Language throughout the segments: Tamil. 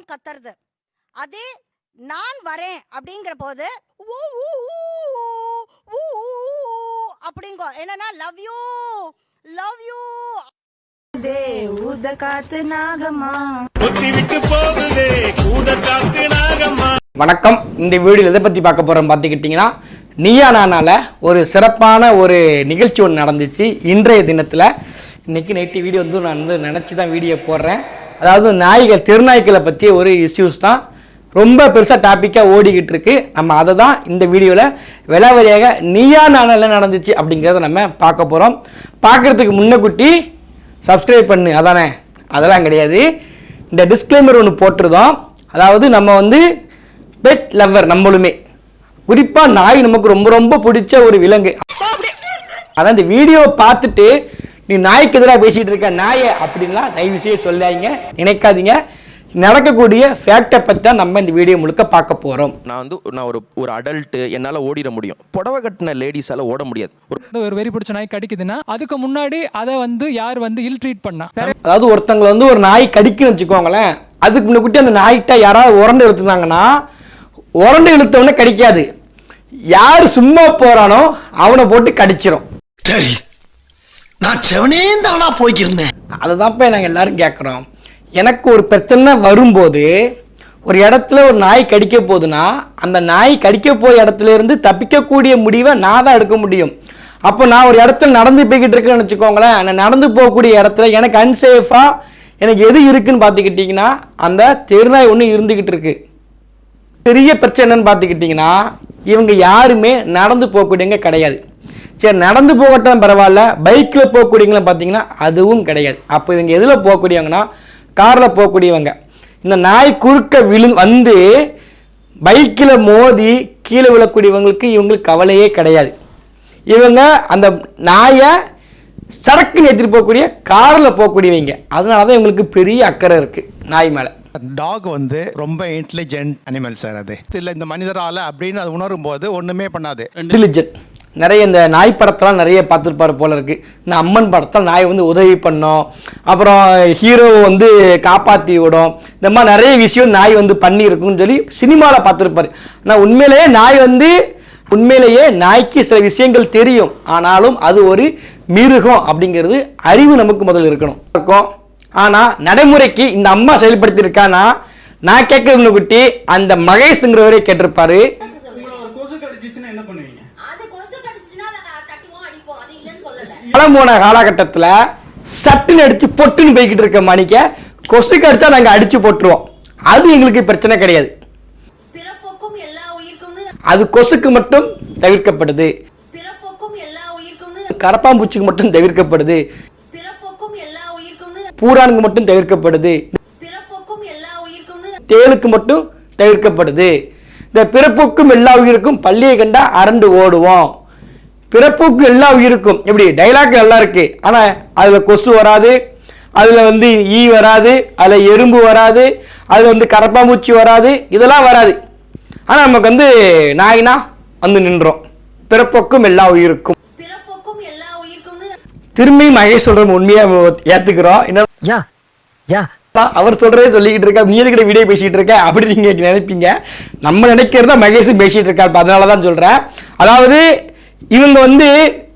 அப்படின்னு கத்துறது. அதே நான் வரேன் அப்படிங்கிற போது அப்படிங்கோ. என்னன்னா லவ் யூ லவ் யூ. வணக்கம். இந்த வீடியோ எதை பற்றி பார்க்க போகிறோம் பார்த்துக்கிட்டிங்கன்னா, நீயா நானால ஒரு சிறப்பான ஒரு நிகழ்ச்சி ஒன்று நடந்துச்சு இன்றைய தினத்தில். இன்றைக்கி நைட்டு வீடியோ நான் நினச்சி தான் வீடியோ போடுறேன். அதாவது நாய்கள், தெருநாய்களை பற்றி ஒரு இஷ்யூஸ் தான் ரொம்ப பெருசாக டாப்பிக்காக ஓடிக்கிட்டு இருக்கு. நம்ம அதை தான் இந்த வீடியோவில் விலாவரியாக நீயா நானால நடந்துச்சு அப்படிங்கிறத நம்ம பார்க்க போகிறோம். பார்க்குறதுக்கு முன்னக்குட்டி சப்ஸ்கிரைப் பண்ணு, அதானே? அதெல்லாம் கிடையாது. இந்த டிஸ்க்ளைமர் ஒன்று போட்டிருந்தோம். அதாவது நம்ம பெட் லவ்வர், நம்மளுமே குறிப்பாக நாய் நமக்கு ரொம்ப ரொம்ப பிடிச்ச ஒரு விலங்கு. அதான் இந்த வீடியோவை பார்த்துட்டு நீ நாய்க்கு எதிராக பேசிகிட்டு இருக்க நாயை அப்படின்லாம் தயவு செய்ய சொல்லாதீங்க, நினைக்காதீங்க. நடக்கக்கூடிய ஃபேக்டை பற்றி தான் நம்ம இந்த வீடியோ முழுக்க பார்க்க போகிறோம். நான் ஒரு அடல்ட்டு, என்னால் ஓடிட முடியும். புடவை கட்டின லேடிஸால் ஓட முடியாது. ஒரு வெறி பிடிச்ச நாய் கடிக்குதுன்னா அதுக்கு முன்னாடி அதை யார் இல் ட்ரீட் பண்ணா? அதாவது ஒருத்தங்களை ஒரு நாய் கடிக்குன்னு வச்சுக்கோங்களேன், அதுக்கு முன்னாடி அந்த நாய்கிட்ட யாராவது உரண்டு இழுத்துனாங்கன்னா, உரண்டு இழுத்தவனே கடிக்காது, யார் சும்மா போறானோ அவனை போட்டு கடிச்சிரும். சரி, நான் செவனே தானா போய்க்கிருந்தேன். அதை தான் நாங்கள் எல்லாரும் கேட்குறோம். எனக்கு ஒரு பிரச்சனை வரும்போது, ஒரு இடத்துல ஒரு நாய் கடிக்க போகுதுன்னா, அந்த நாய் கடிக்க போய் இடத்துல இருந்து தப்பிக்கக்கூடிய முடிவை நான் தான் எடுக்க முடியும். அப்போ நான் ஒரு இடத்துல நடந்து போய்கிட்டு இருக்கேன்னு வச்சுக்கோங்களேன், நான் நடந்து போகக்கூடிய இடத்துல எனக்கு அன்சேஃபாக எனக்கு எது இருக்குன்னு பார்த்துக்கிட்டிங்கன்னா, அந்த தெருநாய் ஒன்று இருந்துக்கிட்டு இருக்கு. பெரிய பிரச்சனை என்னன்னு பார்த்துக்கிட்டிங்கன்னா, இவங்க யாருமே நடந்து போகக்கூடியவங்க கிடையாது. சரி, நடந்து போகட்டும் பரவாயில்ல, பைக்கில் போகக்கூடியவங்களும் பார்த்தீங்கன்னா அதுவும் கிடையாது. அப்போ இவங்க எதில் போகக்கூடியவங்கன்னா, காரில் போகக்கூடியவங்க. இந்த நாய் குறுக்க வந்து பைக்கில் மோதி கீழே விழக்கூடியவங்களுக்கு இவங்களுக்கு கவலையே கிடையாது. இவங்க அந்த நாயை சரக்குன்னு ஏற்றிட்டு போகக்கூடிய காரில் போகக்கூடியவங்க. அதனால தான் இவங்களுக்கு பெரிய அக்கறை இருக்குது நாய் மேலே. டாக் ரொம்ப இன்டெலிஜென்ட் அனிமல் சார். அது இல்லை இந்த மனிதரால் அப்படின்னு அது உணரும் போது ஒன்றுமே பண்ணாது. இன்டெலிஜென்ட். நிறைய இந்த நாய் படத்தெல்லாம் நிறைய பார்த்துருப்பாரு போல இருக்கு. இந்த அம்மன் படத்தில் நாய் உதவி பண்ணோம், அப்புறம் ஹீரோ காப்பாற்றி விடும், இந்த மாதிரி நிறைய விஷயம் நாய் பண்ணியிருக்குன்னு சொல்லி சினிமாவில் பார்த்துருப்பாரு. ஆனால் உண்மையிலேயே நாய்க்கு சில விஷயங்கள் தெரியும், ஆனாலும் அது ஒரு மிருகம் அப்படிங்கிறது அறிவு நமக்கு முதல்ல இருக்கணும். ஆனால் நடைமுறைக்கு இந்த அம்மா செயல்படுத்தியிருக்கானா, நான் கேட்கறது குட்டி அந்த மகேஷ்ங்கிறவரே கேட்டிருப்பாரு. போன காலகட்டத்தில் சட்டுன்னு அடிச்சு பொட்டுன்னு போய்கிட்டு இருக்க மணிக்க கொசுக்கு அடிச்சா நாங்க அடிச்சு போட்டுருவோம். அது எங்களுக்கு பிரச்சனை கிடையாது. அது கொசுக்கு மட்டும் தவிர்க்கப்படுது, கரப்பாம்பூச்சிக்கு மட்டும் தவிர்க்கப்படுது, பூரானுக்கு மட்டும் தவிர்க்கப்படுது, தேளுக்கு மட்டும் தவிர்க்கப்படுது. இந்த பிறப்புக்கும் எல்லா உயிருக்கும் பள்ளியை கண்டா அரண்டு ஓடுவோம். பிறப்புக்கு எல்லா உயிருக்கும் எப்படி டைலாக் நல்லா இருக்கு, ஆனா அதுல கொசு வராது, அதுல ஈ வராது, அதுல எறும்பு வராது, அதுல கரப்பாம்பூச்சி வராது, இதெல்லாம் வராது. ஆனா நமக்கு நாயினா நின்றோம். பிறப்புக்கும் எல்லா உயிருக்கும். திரும்பி மகேஷ் சொல்ற உண்மையா ஏத்துக்கிறோம். என்ன அவர் சொல்றதே சொல்லிக்கிட்டு இருக்கா, நீ எதுக்கிட்ட வீடியோ பேசிட்டு இருக்க அப்படி நீங்க நினைப்பீங்க. நம்ம நினைக்கிறதா மகேஷும் பேசிட்டு இருக்கா, அதனாலதான் சொல்றேன். அதாவது இவங்க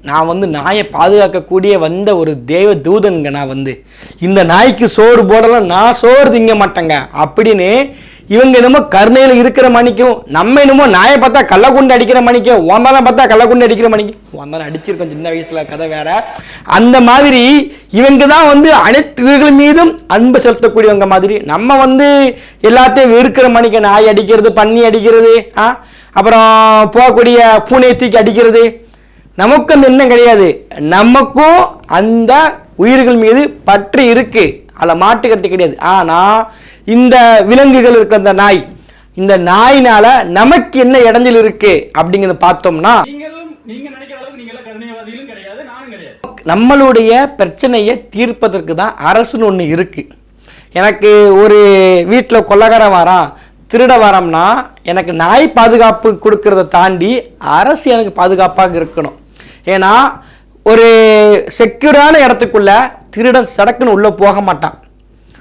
நான் நாயை பாதுகாக்கக்கூடிய ஒரு தேவ தூதனுங்க. நான் இந்த நாய்க்கு சோறு போடலாம், நான் சோறு திங்க மாட்டேங்க அப்படின்னு இவங்க என்னமோ கருணையில் இருக்கிற மணிக்கும், நம்ம என்னமோ நாயை பார்த்தா கள்ள கொண்டு அடிக்கிற மணிக்கும், ஓந்தான பார்த்தா கள்ள கொண்டு அடிக்கிற மணிக்கும், ஓந்தான அடிச்சிருக்கோம் சின்ன வயசுல, கதை வேற. அந்த மாதிரி இவங்க தான் அனைத்து உயிர்கள் மீதும் அன்பு செலுத்தக்கூடியவங்க மாதிரி. நம்ம எல்லாத்தையும் வெறுக்கிற மணிக்கு நாய் அடிக்கிறது, பன்னி அடிக்கிறது, அப்புறம் போகக்கூடிய பூனை தூக்கி அடிக்கிறது, நமக்கு அந்த எண்ணம் கிடையாது. நமக்கும் அந்த உயிர்கள் மீது பற்று இருக்கு, அதில் மாட்டுக்கிறது கிடையாது. ஆனா இந்த விலங்குகள் இருக்க அந்த நாய், இந்த நாயினால நமக்கு என்ன இடைஞ்சல் இருக்கு அப்படிங்கிறத பார்த்தோம்னா, நம்மளுடைய பிரச்சனையை தீர்ப்பதற்கு தான் அரசுன்னு ஒன்று இருக்கு. எனக்கு ஒரு வீட்டில் கொள்ளக்காரன் வரான், திருட வரோம்னா எனக்கு நாய் பாதுகாப்பு கொடுக்கறத தாண்டி அரசு எனக்கு பாதுகாப்பாக இருக்கணும். ஏன்னா ஒரு செக்யூரான இடத்துக்குள்ள திருடன் சடக்குன்னு உள்ள போக மாட்டான்.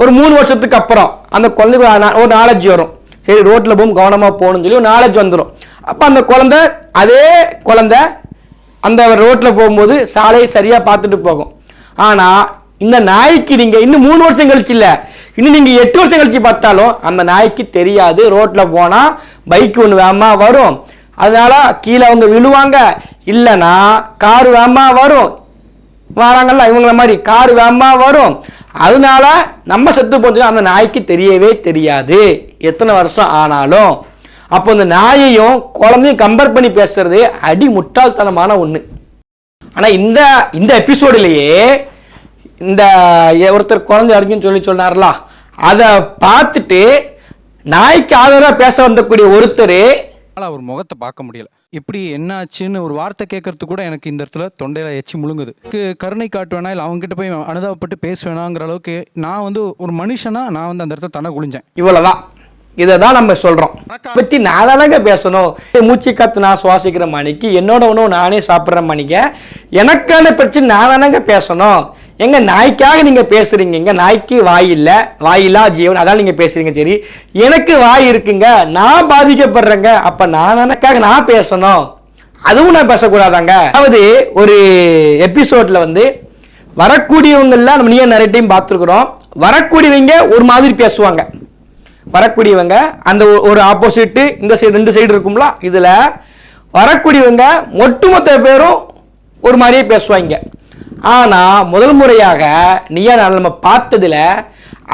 ஒரு 3 வருஷத்துக்கு அப்புறம் அந்த குழந்தைக்கு ஒரு நாலேஜ் வரும். சரி ரோட்டில் போகும் கவனமாக போகணும்னு சொல்லி ஒரு நாலேஜ் வந்துடும். அப்போ அந்த குழந்தை அதே குழந்தை அந்த ரோட்டில் போகும்போது சாலையை சரியாக பார்த்துட்டு போகும். ஆனால் இந்த நாய்க்கு நீங்கள் இன்னும் 3 வருஷம் கழிச்சு இல்லை, இன்னும் நீங்கள் 8 வருஷம் கழிச்சு பார்த்தாலும் அந்த நாய்க்கு தெரியாது ரோட்டில் போனால் பைக் ஒன்று வேகமாக வரும், அதனால கீழே அவங்க விழுவாங்க, இல்லைன்னா காரு வேகமாக வரும், வராங்கல்ல இவங்கள மாதிரி காரு வேகமாக வரும், அதனால நம்ம செத்து போச்சு அந்த நாய்க்கு தெரியவே தெரியாது எத்தனை வருஷம் ஆனாலும். அப்போ இந்த நாயையும் குழந்தையும் கம்பேர் பண்ணி பேசுறது அடி முட்டாள்தனமான ஒன்று. ஆனால் இந்த எபிசோடுலேயே இந்த ஒருத்தர் குழந்தை அடிக்குன்னு சொன்னார்ல, அதை பார்த்துட்டு நாய்க்கு ஆதரவாக பேச வந்தக்கூடிய ஒருத்தர் அவர் முகத்தை பார்க்க முடியல. எப்படி என்னாச்சுன்னு ஒரு வார்த்தை கேட்கறது கூட எனக்கு இந்த இடத்துல தொண்டையில எச்சி முழுங்குது. கருணை காட்டுவேனா இல்லை அவங்ககிட்ட போய் அனுதாபப்பட்டு பேசுவேனாங்கிற அளவுக்கு நான் வந்து ஒரு மனுஷனா நான் வந்து அந்த இடத்துல தன குளிஞ்சேன். இவ்வளவுதான், இதை தான் நம்ம சொல்றோம். பத்தி நான் தானங்க பேசணும். மூச்சு காத்து நான் சுவாசிக்கிற மணிக்கு, என்னோட உணவு நானே சாப்பிட்ற மணிக்கு எனக்கான பிரச்சனை நான் தானங்க பேசணும். எங்க நாய்க்காக நீங்க பேசுறீங்க, எங்க நாய்க்கு வாய் இல்லை, வாயில்லா ஜீவன், அதான் நீங்க பேசுறீங்க. சரி எனக்கு வாய் இருக்குங்க, நான் பாதிக்கப்படுறேங்க, அப்ப நான் எனக்காக நான் பேசணும், அதுவும் நான் பேசக்கூடாதாங்க. அதாவது ஒரு எபிசோட்ல வந்து வரக்கூடியவங்கெல்லாம் நம்ம நீங்க நிறைய டைம் பார்த்துருக்குறோம். வரக்கூடியவங்க ஒரு மாதிரி பேசுவாங்க, வரக்கூடியவங்க அந்த ஒரு ஆப்போசிட்டு இந்த சைடு 2 சைடு இருக்கும்ல, இதுல வரக்கூடியவங்க ஒட்டுமொத்த பேரும் ஒரு மாதிரியே பேசுவாங்க. ஆனால் முதல் முறையாக நீயா நம்ம பார்த்ததில்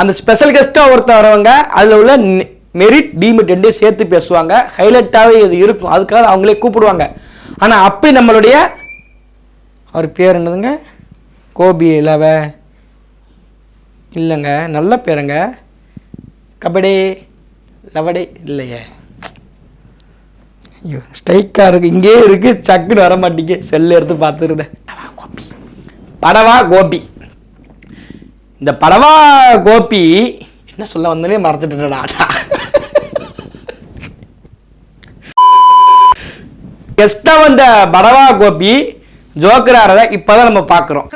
அந்த ஸ்பெஷல் கெஸ்ட்டாக ஒருத்தர் வரவங்க அதில் உள்ள மெரிட் டிமெரிட் 2 சேர்த்து பேசுவாங்க. ஹைலைட்டாகவே இது இருக்கும், அதுக்காக அவங்களே கூப்பிடுவாங்க. ஆனால் அப்போ நம்மளுடைய அவர் பேர் என்னதுங்க, கோபி இல்லைங்க, நல்ல பேருங்க, கபடி லவடே இல்லையே, ஐயோ ஸ்ட்ரைக்காக இருக்குது, இங்கே இருக்குது, சக்குன்னு வர மாட்டேங்க, செல்லு எடுத்து பார்த்துருந்தேன். படவா கோபி. இந்த படவா கோபி என்ன சொல்ல வந்தனே மறந்துட்டேன்டா. கெஸ்டா வந்த படவா கோபி ஜோக்கராரத இப்பதான் நம்ம பார்க்குறோம்.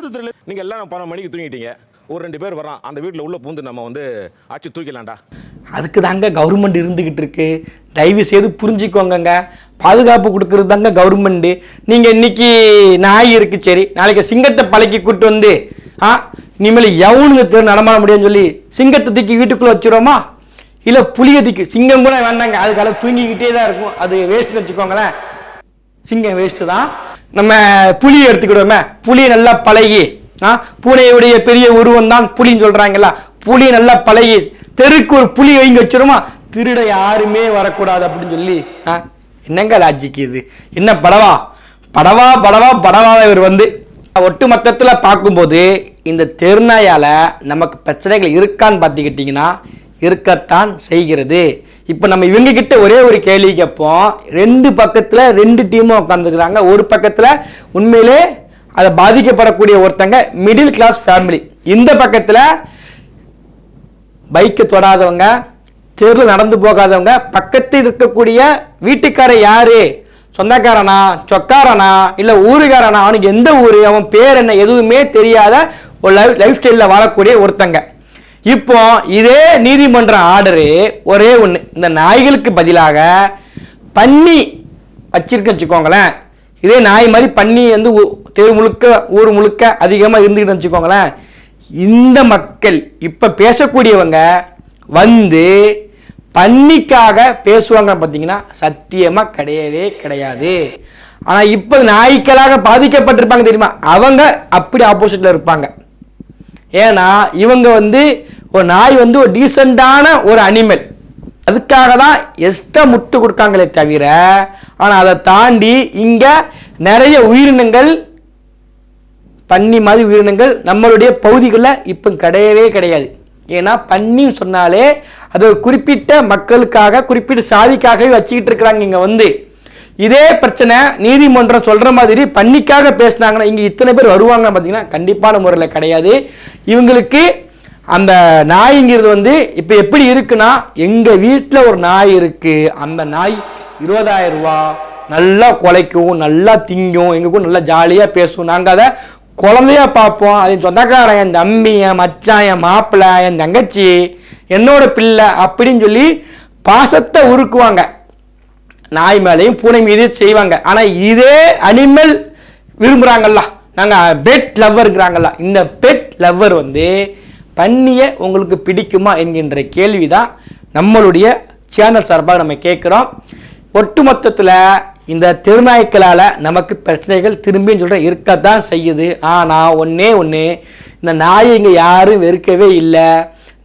நீங்க எல்லாம் 12 மணிக்கு தூங்கிட்டீங்க, ஒரு 2 பேர் வரான், அந்த வீட்டில் உள்ள பூந்து நம்ம வந்து ஆட்சி தூக்கலாம்டா. அதுக்கு தாங்க கவர்மெண்ட் இருந்துகிட்டு இருக்கு, தயவு செய்து புரிஞ்சுக்கோங்க. பாதுகாப்பு கொடுக்கறது தாங்க கவர்மெண்ட். நீங்க இன்னைக்கு நாய் இருக்கு, சரி நாளைக்கு சிங்கத்தை பழக்கி கூட்டு வந்து இனிமேல் எவனுங்க தெரு நடமாட முடியும்னு சொல்லி சிங்கத்தை தூக்கி வீட்டுக்குள்ள வச்சிருவோமா, இல்ல புளிய தூக்கி, சிங்கம் கூட வேண்டாங்க, அதுக்கால தூங்கிக்கிட்டே தான் இருக்கும், அது வேஸ்ட்னு வச்சுக்கோங்களேன். சிங்கம் வேஸ்ட் தான். நம்ம புளியை எடுத்துக்கிடுவோமே, புளியை நல்லா பழகி, பூனையுடைய பெரிய உருவம் தான் புலின்னு சொல்றாங்கல்ல, புளியை நல்லா பழகி தெருக்கு ஒரு புலி வைங்க வச்சிருமா, திருட யாருமே வரக்கூடாது அப்படின்னு சொல்லி என்னங்க லாஜிக் இது? என்ன படவா படவா படவா படவா இவர் வந்து ஒட்டு மொத்தத்தில் பார்க்கும்போது இந்த தெருநாயால நமக்கு பிரச்சனைகள் இருக்கான்னு பார்த்துக்கிட்டிங்கன்னா இருக்கத்தான் செய்கிறது. இப்போ நம்ம இவங்க கிட்ட ஒரே ஒரு கேள்வி கேட்போம். 2 பக்கத்தில் 2 டீமும் உட்காந்துக்கிறாங்க. ஒரு பக்கத்தில் உண்மையிலே அதை பாதிக்கப்படக்கூடிய ஒருத்தங்க மிடில் கிளாஸ் ஃபேமிலி, இந்த பக்கத்தில் பைக்கை தொடாதவங்க, தெருவில் நடந்து போகாதவங்க, பக்கத்தில் இருக்கக்கூடிய வீட்டுக்கார யாரு, சொந்தக்காரனா சொக்காரனா இல்லை ஊருக்காரனா, அவனுக்கு எந்த ஊர், அவன் பேர் என்ன, எதுவுமே தெரியாத ஒரு லைஃப் ஸ்டைலில் வாழக்கூடிய ஒருத்தங்க. இப்போ இதே நீதிமன்ற ஆர்டரு ஒரே ஒன்று, இந்த நாய்களுக்கு பதிலாக பன்னி வச்சிருக்க வச்சுக்கோங்களேன். இதே நாய் மாதிரி பன்னி வந்து தெரு முழுக்க ஊர் முழுக்க அதிகமாக இருந்துக்கிட்டு வச்சுக்கோங்களேன். இந்த மக்கள் இப்போ பேசக்கூடியவங்க வந்து பன்னிக்காக பேசுவாங்க பார்த்தீங்கன்னா சத்தியமாக கிடையவே கிடையாது. ஆனால் இப்போ நாய்க்களாக பாதிக்கப்பட்டிருப்பாங்க தெரியுமா, அவங்க அப்படி ஆப்போசிட்டில் இருப்பாங்க. ஏன்னா இவங்க வந்து ஒரு நாய் வந்து ஒரு டீசெண்டான ஒரு அனிமல், அதுக்காக தான் எக்ஸ்ட்ரா முட்டு கொடுக்காங்களே தவிர, ஆனால் அதை தாண்டி இங்கே நிறைய உயிரினங்கள், பன்னி மாதிரி உயிரினங்கள் நம்மளுடைய பகுதிகளில் இப்போ கிடையவே கிடையாது. ஏன்னா பன்னின்னு சொன்னாலே அது ஒரு குறிப்பிட்ட மக்களுக்காக குறிப்பிட்ட சாதிக்காகவே வச்சுக்கிட்டு இருக்கிறாங்க. இங்கே வந்து இதே பிரச்சனை நீதிமன்றம் சொல்கிற மாதிரி பன்னிக்காக பேசினாங்கன்னா இங்கே இத்தனை பேர் வருவாங்க பார்த்தீங்கன்னா கண்டிப்பான முறையில் கிடையாது. இவங்களுக்கு அந்த நாய்ங்கிறது வந்து இப்போ எப்படி இருக்குன்னா, எங்கள் வீட்டில் ஒரு நாய் இருக்குது, அந்த நாய் 20,000 ரூபா, நல்லா குலைக்கும், நல்லா திங்கும், எங்கள் கூட நல்லா ஜாலியாக பேசும், நாங்கள் அதை குழந்தையா பார்ப்போம். அது சொந்தக்காரன், என் தம்பி, என் மச்சான், என் மாப்பிள்ளை, என் தங்கச்சி, என்னோட பிள்ளை அப்படின்னு சொல்லி பாசத்தை உருக்குவாங்க. நாய் மேலேயும் பூனை மீதையும் செய்வாங்க. ஆனால் இதே அனிமல் விரும்புகிறாங்கல்ல, நாங்கள் பெட் லவ்வருங்கிறாங்கல்ல, இந்த பெட் லவ்வர் வந்து பன்னியை உங்களுக்கு பிடிக்குமா என்கின்ற கேள்வி தான் நம்மளுடைய சேனல் சார்பாக நம்ம கேட்குறோம். ஒட்டுமொத்தத்தில் இந்த தெருநாய்க்களால் நமக்கு பிரச்சனைகள் திரும்பின்னு சொல்கிற இருக்கத்தான் செய்யுது. ஆனால் ஒன்றே ஒன்று, இந்த நாயை இங்கே யாரும் வெறுக்கவே இல்லை.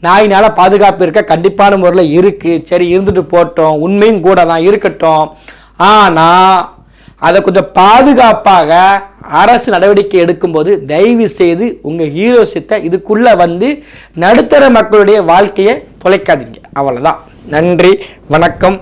நாயினால் பாதுகாப்பு இருக்க கண்டிப்பான முறையில் இருக்குது. சரி, இருந்துட்டு போட்டோம், உண்மையும் கூட தான் இருக்கட்டும். ஆனால் அதை கொஞ்சம் பாதுகாப்பாக அரசு நடவடிக்கை எடுக்கும்போது தயவு செய்து உங்கள் ஹீரோசித்தை இதுக்குள்ளே வந்து நடுத்தர மக்களுடைய வாழ்க்கையை தொலைக்காதீங்க. அவ்வளோதான். நன்றி, வணக்கம்.